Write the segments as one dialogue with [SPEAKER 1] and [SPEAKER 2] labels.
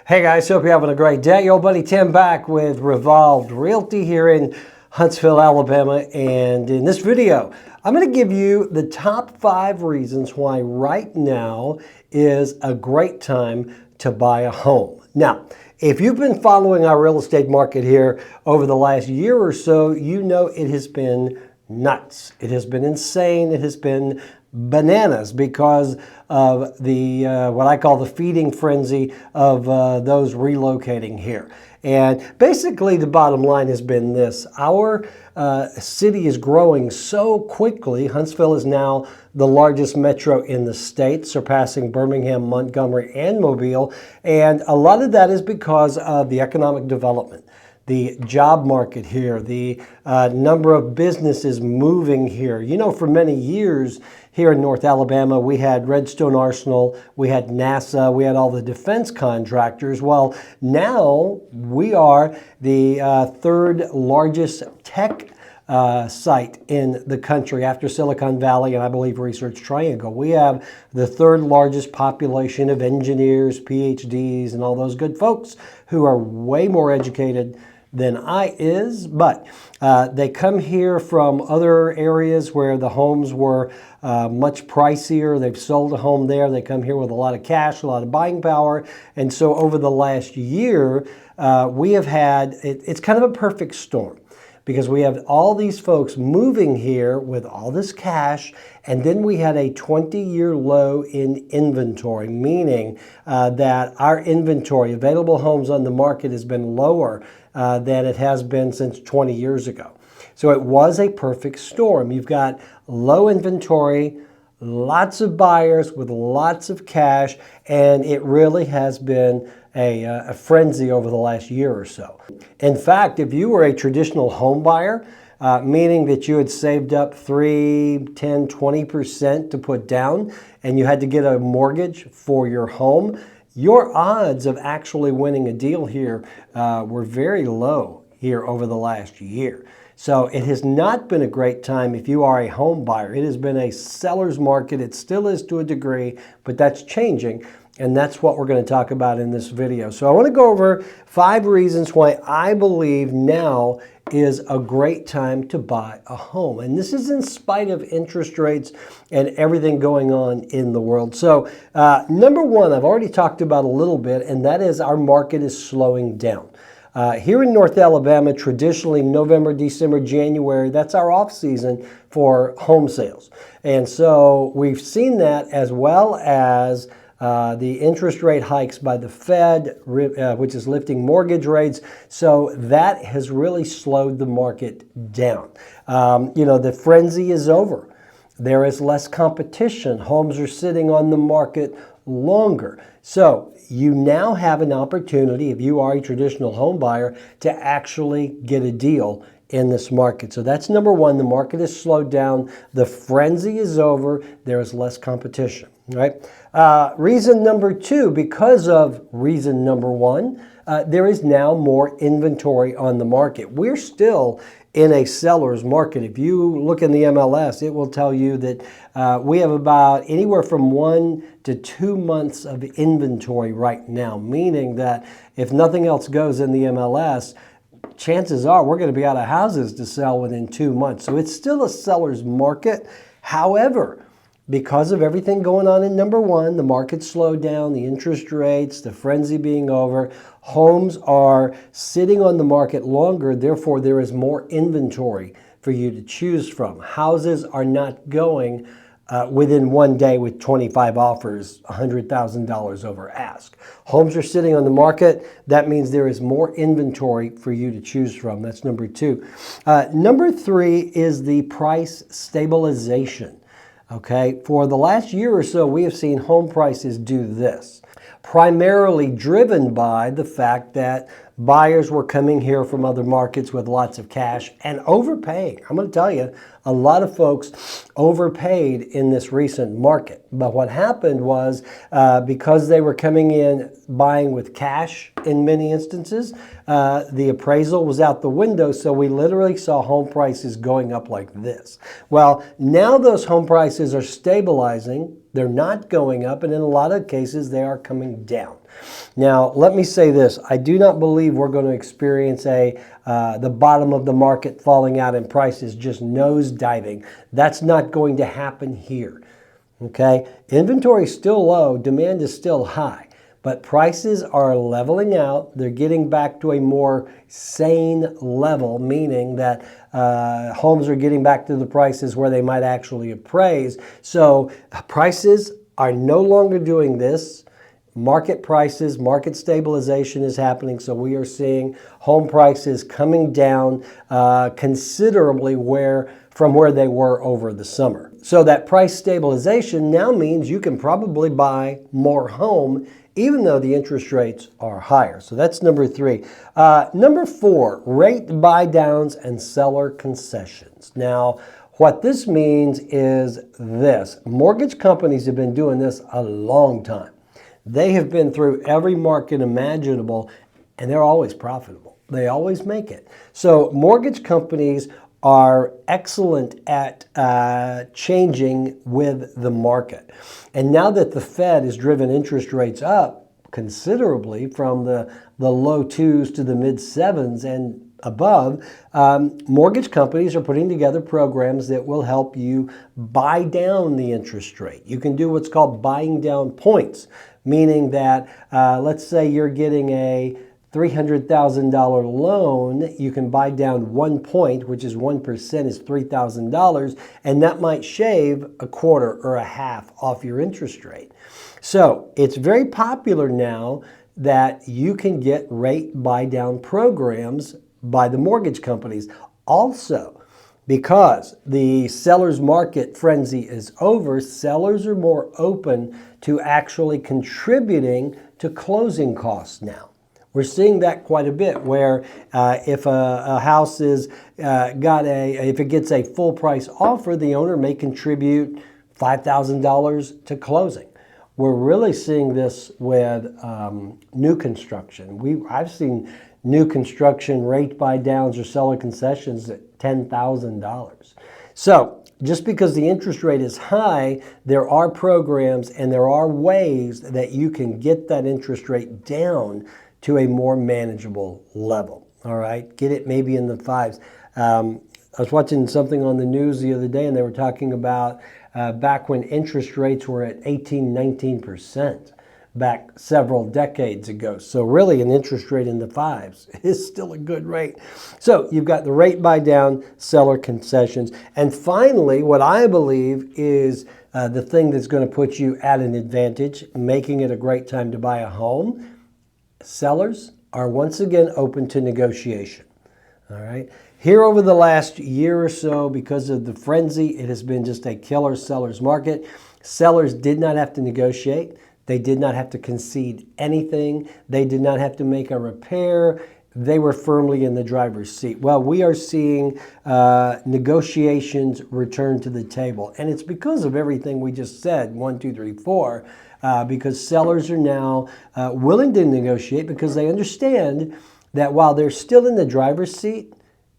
[SPEAKER 1] Hey guys, hope you're having a great day. Your buddy Tim back with Revolved Realty here in Huntsville, Alabama. And in this video, I'm going to give you the top 5 reasons why right now is a great time to buy a home. Now, if you've been following our real estate market here over the last year or so, you know it has been nuts. It has been insane. It has been bananas because of the what I call the feeding frenzy of those relocating here. And basically the bottom line has been this: our city is growing so quickly. Huntsville is now the largest metro in the state, surpassing Birmingham, Montgomery, and Mobile. And a lot of that is because of the economic development, the job market here, the number of businesses moving here. You know, for many years here in North Alabama, we had Redstone Arsenal, we had NASA, we had all the defense contractors. Well, now we are the third largest tech site in the country after Silicon Valley and I believe Research Triangle. We have the third largest population of engineers, PhDs, and all those good folks who are way more educated than I is, but they come here from other areas where the homes were much pricier. They've sold a home there. They come here with a lot of cash, a lot of buying power. And so over the last year, we have had, it's kind of a perfect storm, because we have all these folks moving here with all this cash, and then we had a 20-year low in inventory, meaning that our inventory, available homes on the market, has been lower than it has been since 20 years ago. So it was a perfect storm. You've got low inventory, lots of buyers with lots of cash, and it really has been a frenzy over the last year or so. In fact, if you were a traditional home buyer, meaning that you had saved up 3, 10, 20% to put down, and you had to get a mortgage for your home, your odds of actually winning a deal here were very low here over the last year. So it has not been a great time if you are a home buyer. It has been a seller's market. It still is to a degree, but that's changing. And that's what we're going to talk about in this video. So I want to go over 5 reasons why I believe now is a great time to buy a home. And this is in spite of interest rates and everything going on in the world. So number 1, I've already talked about a little bit, and that is our market is slowing down. Here in North Alabama, traditionally November, December, January, that's our off season for home sales. And so we've seen that, as well as the interest rate hikes by the Fed, which is lifting mortgage rates. So that has really slowed the market down. The frenzy is over. There is less competition. Homes are sitting on the market longer. So you now have an opportunity, if you are a traditional home buyer, to actually get a deal in this market. So that's number 1. The market has slowed down. The frenzy is over. There is less competition. Right? Reason number 2, because of reason number 1, there is now more inventory on the market. We're still in a seller's market. If you look in the MLS, it will tell you that we have about anywhere from 1 to 2 months of inventory right now, meaning that if nothing else goes in the MLS, chances are we're going to be out of houses to sell within 2 months. So it's still a seller's market. However, because of everything going on in number 1, the market slowed down, the interest rates, the frenzy being over, homes are sitting on the market longer. Therefore, there is more inventory for you to choose from. Houses are not going within 1 day with 25 offers, $100,000 over ask. Homes are sitting on the market. That means there is more inventory for you to choose from. That's number 2. Number 3 is the price stabilization. Okay, for the last year or so, we have seen home prices do this, primarily driven by the fact that buyers were coming here from other markets with lots of cash and overpaying. I'm going to tell you, a lot of folks overpaid in this recent market. But what happened was because they were coming in buying with cash in many instances, the appraisal was out the window. So we literally saw home prices going up like this. Well, now those home prices are stabilizing. They're not going up, and in a lot of cases, they are coming down. Now, let me say this. I do not believe we're going to experience the bottom of the market falling out and prices just nosediving. That's not going to happen here. Okay? Inventory is still low. Demand is still high. But prices are leveling out. They're getting back to a more sane level, meaning that homes are getting back to the prices where they might actually appraise. So prices are no longer doing this. Market prices, market stabilization is happening. So we are seeing home prices coming down considerably from where they were over the summer. So that price stabilization now means you can probably buy more home even though the interest rates are higher. So that's number 3. Number 4, rate buy downs and seller concessions. Now, what this means is this. Mortgage companies have been doing this a long time. They have been through every market imaginable, and they're always profitable. They always make it. So mortgage companies are excellent at changing with the market. And now that the Fed has driven interest rates up considerably from the low 2s to the mid 7s and above, mortgage companies are putting together programs that will help you buy down the interest rate. You can do what's called buying down points, meaning that let's say you're getting a $300,000 loan, you can buy down 1 point, which is 1% is $3,000, and that might shave a quarter or a half off your interest rate. So it's very popular now that you can get rate buy down programs by the mortgage companies. Also, because the seller's market frenzy is over, sellers are more open to actually contributing to closing costs now. We're seeing that quite a bit where if a house is if it gets a full price offer, the owner may contribute $5,000 to closing. We're really seeing this with new construction. I've seen new construction rate buy downs or seller concessions at $10,000. So just because the interest rate is high, there are programs and there are ways that you can get that interest rate down to a more manageable level. All right, get it maybe in the 5s. I was watching something on the news the other day, and they were talking about back when interest rates were at 18-19% back several decades ago. So really an interest rate in the 5s is still a good rate. So you've got the rate buy down, seller concessions. And finally, what I believe is the thing that's going to put you at an advantage, making it a great time to buy a home. Sellers are once again open to negotiation. All right. Here over the last year or so, because of the frenzy, it has been just a killer seller's market. Sellers did not have to negotiate. They did not have to concede anything. They did not have to make a repair. They were firmly in the driver's seat. Well, we are seeing negotiations return to the table. And it's because of everything we just said, 1, 2, 3, 4, because sellers are now willing to negotiate because they understand that while they're still in the driver's seat,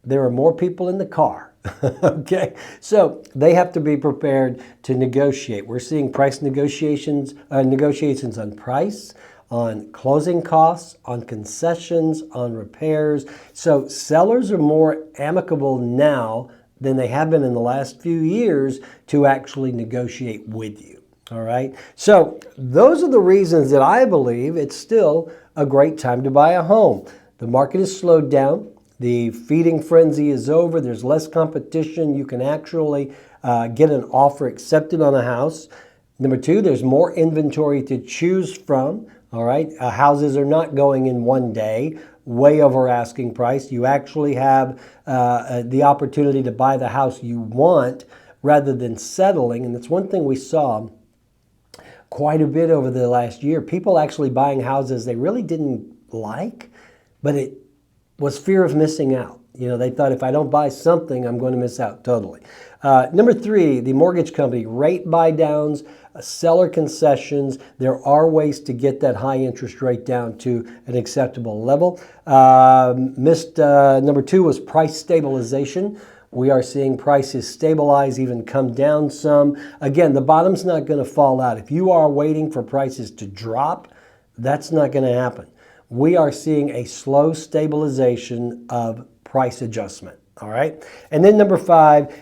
[SPEAKER 1] there are more people in the car. Okay, so they have to be prepared to negotiate. We're seeing price negotiations on price, on closing costs, on concessions, on repairs. So sellers are more amicable now than they have been in the last few years to actually negotiate with you. All right, so those are the reasons that I believe it's still a great time to buy a home. The market has slowed down. The feeding frenzy is over. There's less competition. You can actually get an offer accepted on a house. Number 2, there's more inventory to choose from. All right, houses are not going in one day, way over asking price. You actually have the opportunity to buy the house you want rather than settling. And that's one thing we saw quite a bit over the last year. People actually buying houses they really didn't like, but it was fear of missing out. You know, they thought if I don't buy something, I'm going to miss out totally. Number 3, the mortgage company, rate buy downs, seller concessions. There are ways to get that high interest rate down to an acceptable level. Number 2 was price stabilization. We are seeing prices stabilize, even come down some. Again, the bottom's not going to fall out. If you are waiting for prices to drop, That's not going to happen. We are seeing a slow stabilization of price adjustment. All right. And then number 5,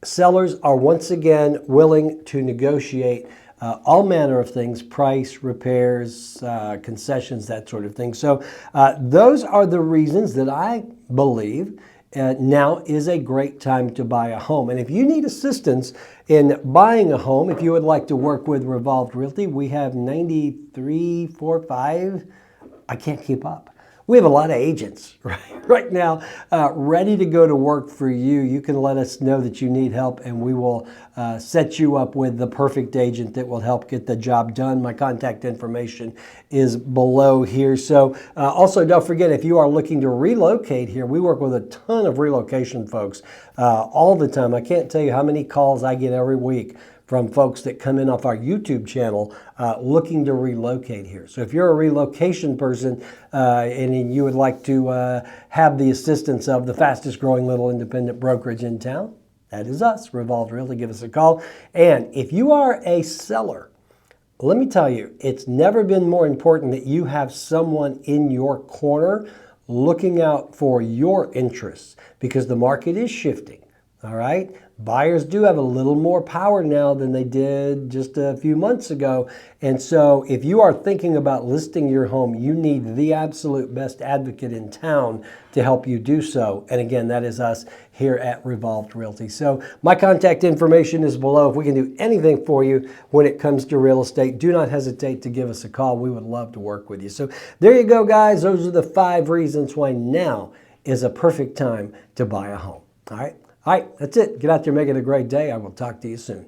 [SPEAKER 1] sellers are once again willing to negotiate all manner of things, price, repairs, concessions, that sort of thing. So those are the reasons that I believe now is a great time to buy a home. And if you need assistance in buying a home, if you would like to work with Revolved Realty, we have 9345. I can't keep up. We have a lot of agents right now ready to go to work for you. You can let us know that you need help, and we will set you up with the perfect agent that will help get the job done. My contact information is below here. So also don't forget, if you are looking to relocate here, we work with a ton of relocation folks all the time. I can't tell you how many calls I get every week from folks that come in off our YouTube channel looking to relocate here. So if you're a relocation person and you would like to have the assistance of the fastest growing little independent brokerage in town, that is us, Revolved Realty. Give us a call. And if you are a seller, let me tell you, it's never been more important that you have someone in your corner looking out for your interests, because the market is shifting. All right. Buyers do have a little more power now than they did just a few months ago. And so if you are thinking about listing your home, you need the absolute best advocate in town to help you do so. And again, that is us here at Revolved Realty. So my contact information is below. If we can do anything for you when it comes to real estate, do not hesitate to give us a call. We would love to work with you. So there you go, guys. Those are the 5 reasons why now is a perfect time to buy a home. All right. All right, that's it. Get out there, make it a great day. I will talk to you soon.